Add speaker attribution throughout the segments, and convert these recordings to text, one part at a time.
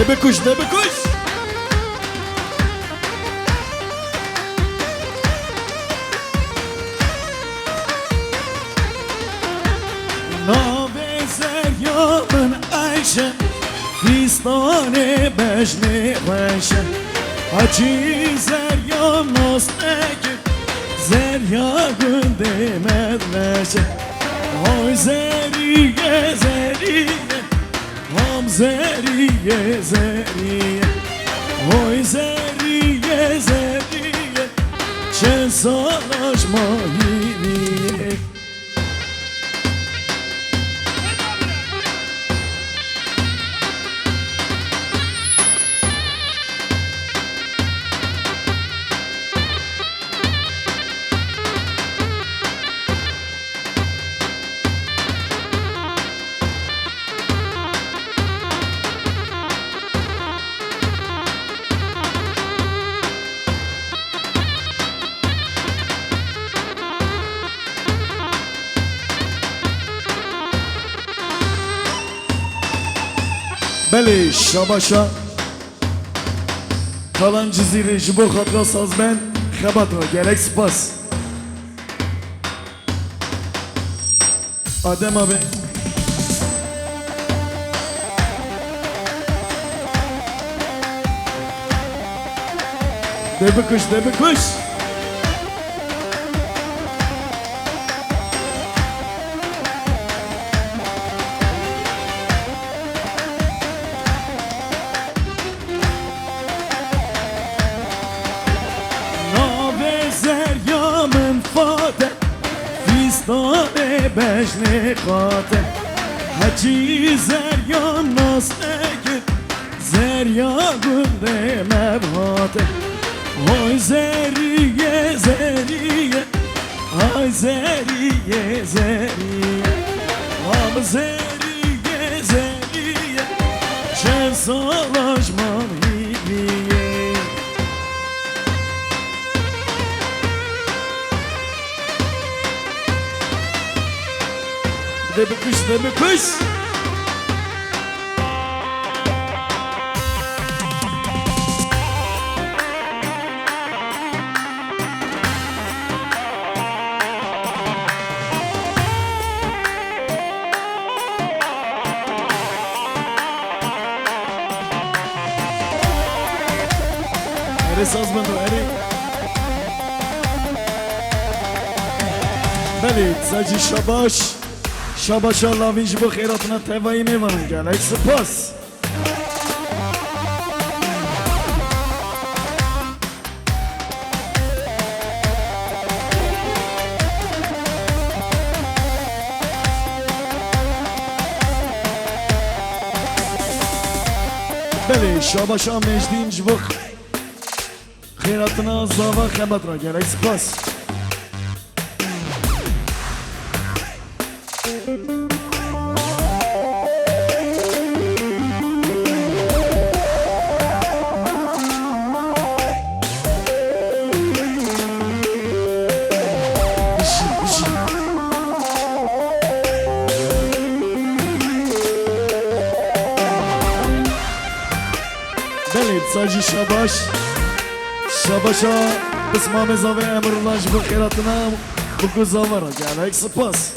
Speaker 1: Debe kuş, debe kuş. Navezer yamın Ayşe, Fistane beşni Ayşe. Hacı zeryam nosteki, zerya gündemed neşe. Oy zeriye zeriye, ham zeriye zeriye. Oy zeriye zeriye, çen salaşma yiniye. Beli şabaşa kalan ciziri jibo xatra saz ben xebatra gerek spas Adem abi debe kuş debe kuş Fistane beşni khate Hacı zeryan nasneki Zerya günde mevhate Oy zeriye zeriye Ay zeriye zeriye Am zeriye zeriye Şen salaşman hibiye Debe kuş, debe kuş. Eri saz bandı, eri. Beli, zacı şabaş. Şabaşa lavinci bu xeyratına tevayi mevanın gerek spas Beli şabaşa mecdinci bu xeyratına zava xebatra gerek spas Sacı şabaş Şabaşa Kısma mezave emrullah bu xeyratına Bu kuzavara gerek spas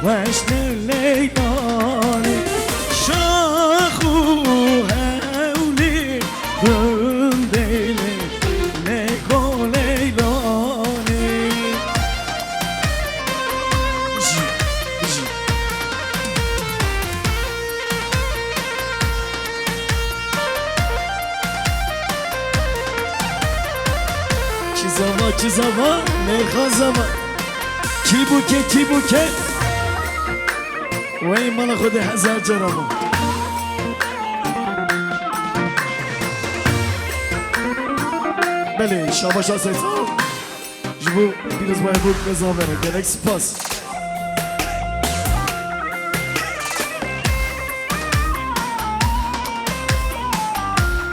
Speaker 1: Weşne leylani Şahu hevli Gündeyli Lego leylani Çizava çizava Ne khazava Kibuke kibuke وی مال خود هزار جرامو بله شاباشا سیسال جبو بیروز باید بود بزاوره گلک سپاس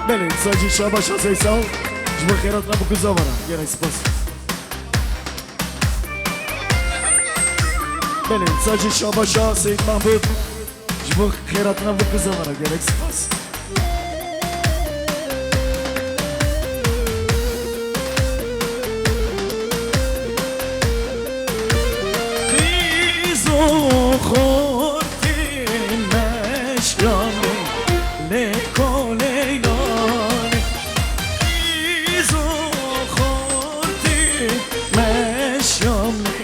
Speaker 1: بله ساجی شاباشا سیسال جبو خیرات نبو گزاوره گلک سپاس بله ساجی شاباشا سید محمود جبو خیرات نبو گزاوره گلک سپاس خورتی مشیانه لیکو لیلانه ایزو خورتی مشیانه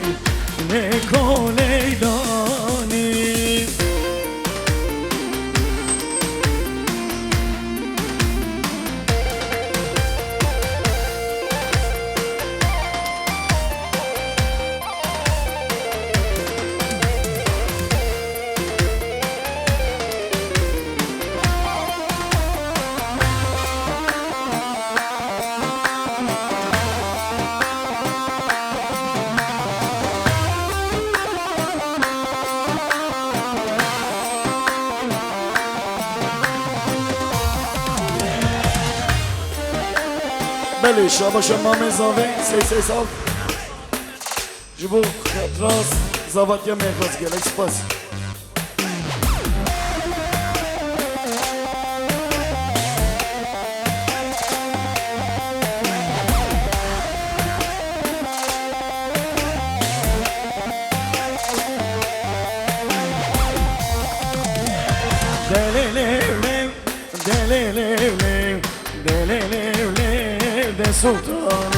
Speaker 1: لیکو لیلانه بله شاباشا مام زاوه سی سال جبو خطراس زاوات یا مهراز گلک سپاس de sultan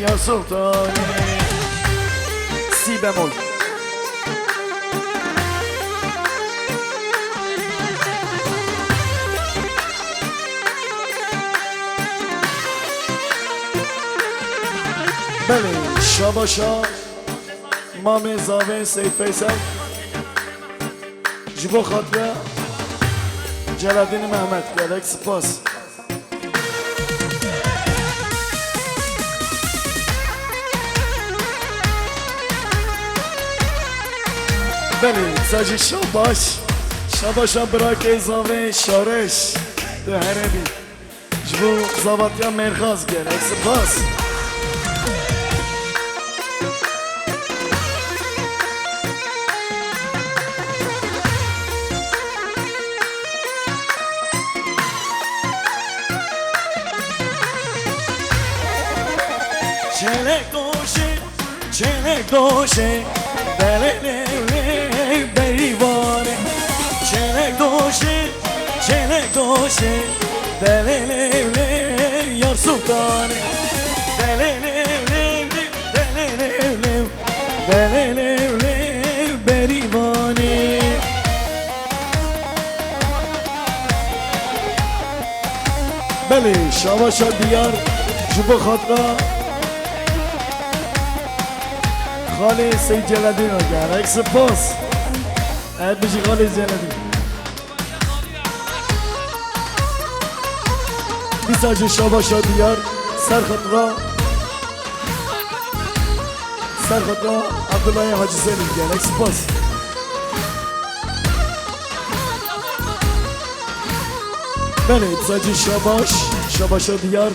Speaker 1: ya sultan si bemol bale şabaşa mame zave Seyit Feysel jibo khatra Celaddin Mehmet gerek spas Beli sacı şabaş Şabaşa bırak ezave şareş De herebi Jibo zavatya merkaz gerek spas Çelek doşe Belele beyvane Çelek doşe Belele yar sultane Belele berivane Beli şavaşa diyar Jibo khatra خالی سید جلدی رو کرد یک سپاس عید بشی خالی جلدی بیساج شاباشا دیار سرخط را عبدالله حاجی سیلی کرد یک سپاس بله بیساج شاباشا دیار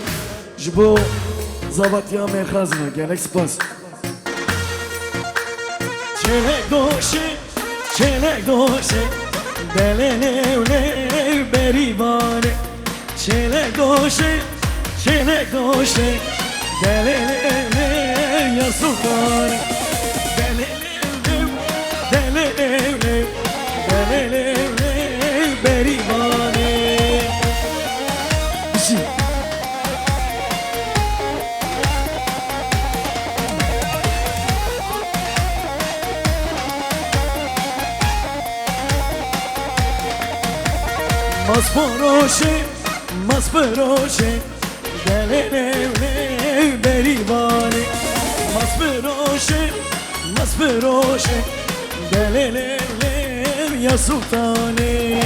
Speaker 1: جبو زابطیا مرخز رو کرد یک سپاس Çelek doşe Belele berivane Çelek doşe Belele ya sultane Belele berivane Mas poroşe Belele berivane فروشه مست فروشه دللم یا سلطانه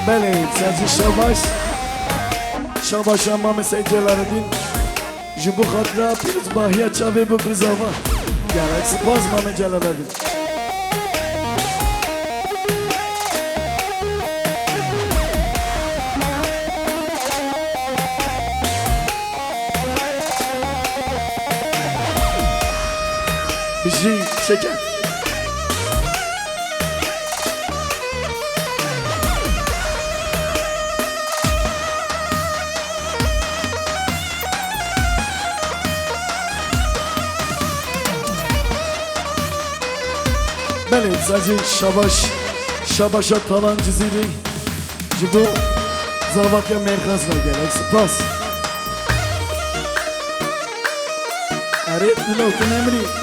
Speaker 1: بله سازی شاباش اما مثل جلاردین جبو خاطره پیروز باهیا چاوه بکرزاوا گرک سپاس مام جلاردین بجی شکر بله سازی شاباشا تالان جزیری جبو زاواتیا مرکز نگرک سپاس اره دلو کنمری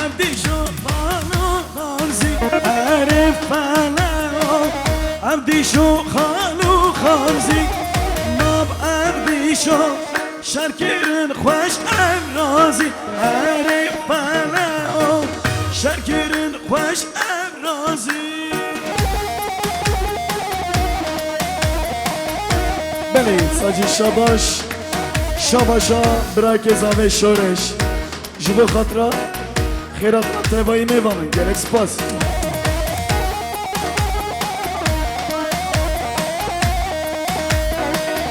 Speaker 1: عبدیشو خانو خانزی عرف فلاو عبدیشو خانو خانزی ماب عبدیشو شرکرن خوش امرازی عرف فلاو شرکرن خوش امرازی بله ساجی شاباشا براک زاوه شورش جبو خاطره خیرات تبایی میوانن گرک سپاس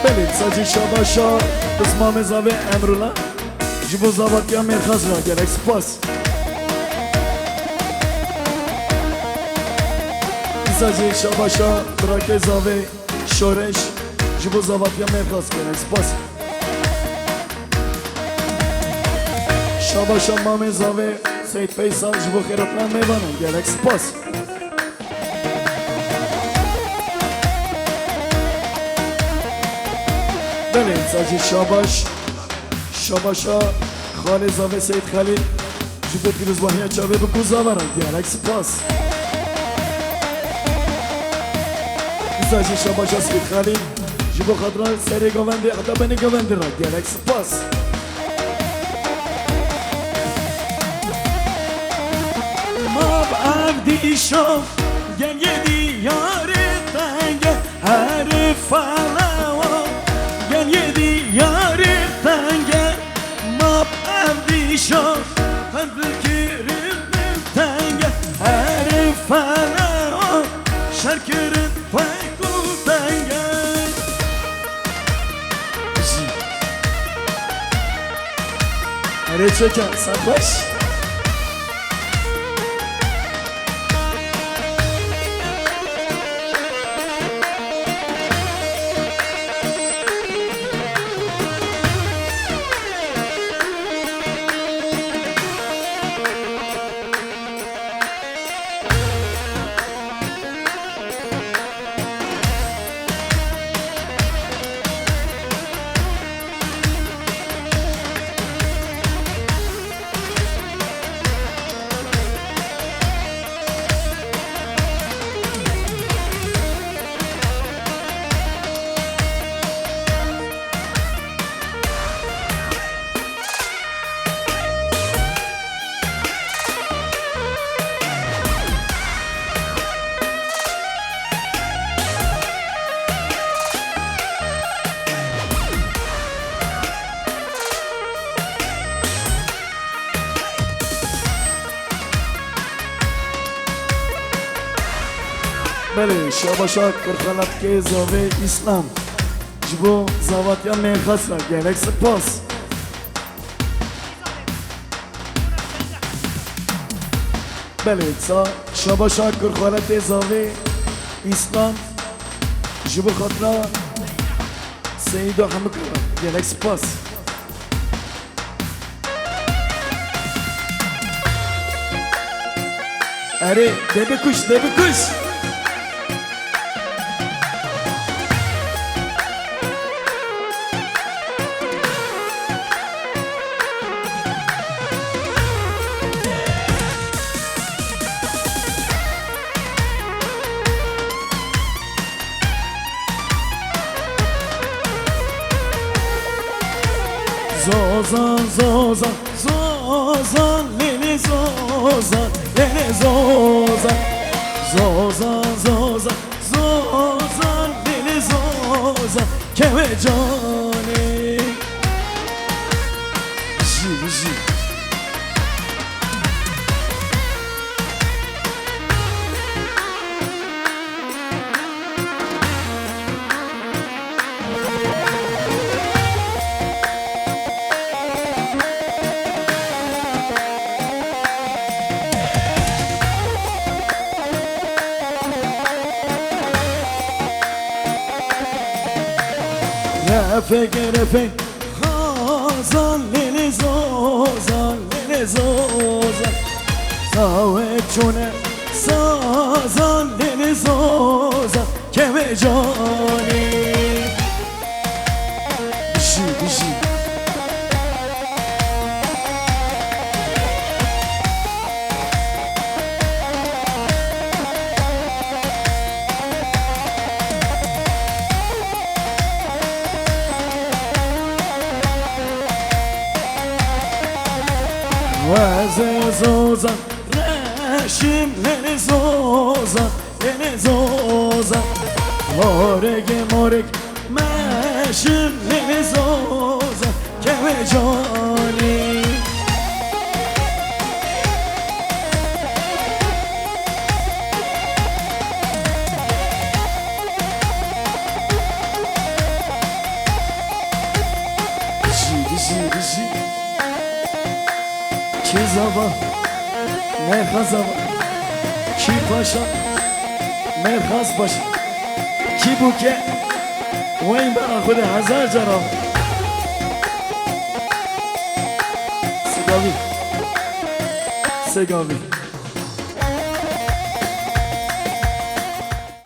Speaker 1: بله ساجی شاباشا بسمام زاوه امرولا جبو زاواتیا مرخز را گرک سپاس ساجی شاباشا براک زاوه شورش جبو زاواتیا مرخز گرک سپاس شاباشا مام زاوه سید فیصل جبو خیراتان میوانن گرک سپاس بله ساجی شاباشا خال زاوه سید خلیل جبو پیروزباهی چاوه بکو زاورن گرک سپاس ساجی شاباشا سید خلیل جبو خاطران سری گوونده ادبنی گوونده را گرک سپاس عبدیشو گل یدی یاری تنگه هر فلاو گل یدی یاری تنگه ماب عبدیشو قلب کریم تنگه هر فلاو شرکرین فیکو تنگه هره چکن سنباش بله شاباشا کرخالت که زاوه اسلام جبو زاواتیا میخواست را گرک سپاس بله شاباشا کرخالت زاوه İslam ji bo xatira Seyid و همه کارا گلک سپاس اره ده بکش ده بکش Zozan, zozan, zozan, lili zozan, lili zozan. Zozan, zozan, zozan, lili zozan, keve cani. Ji. Refek Hazan lili zozan lili zozan Savet çone sazan lili zozan keve cani Bişi Vaze zozan, reşim leli zozan, leli zozan Morek, meşim leli zozan, keve cani Ji Ki zaba, merhaz zaba Ki paşa, merhaz paşa Ki buke, و این برا خود 1000 جرام سگاوی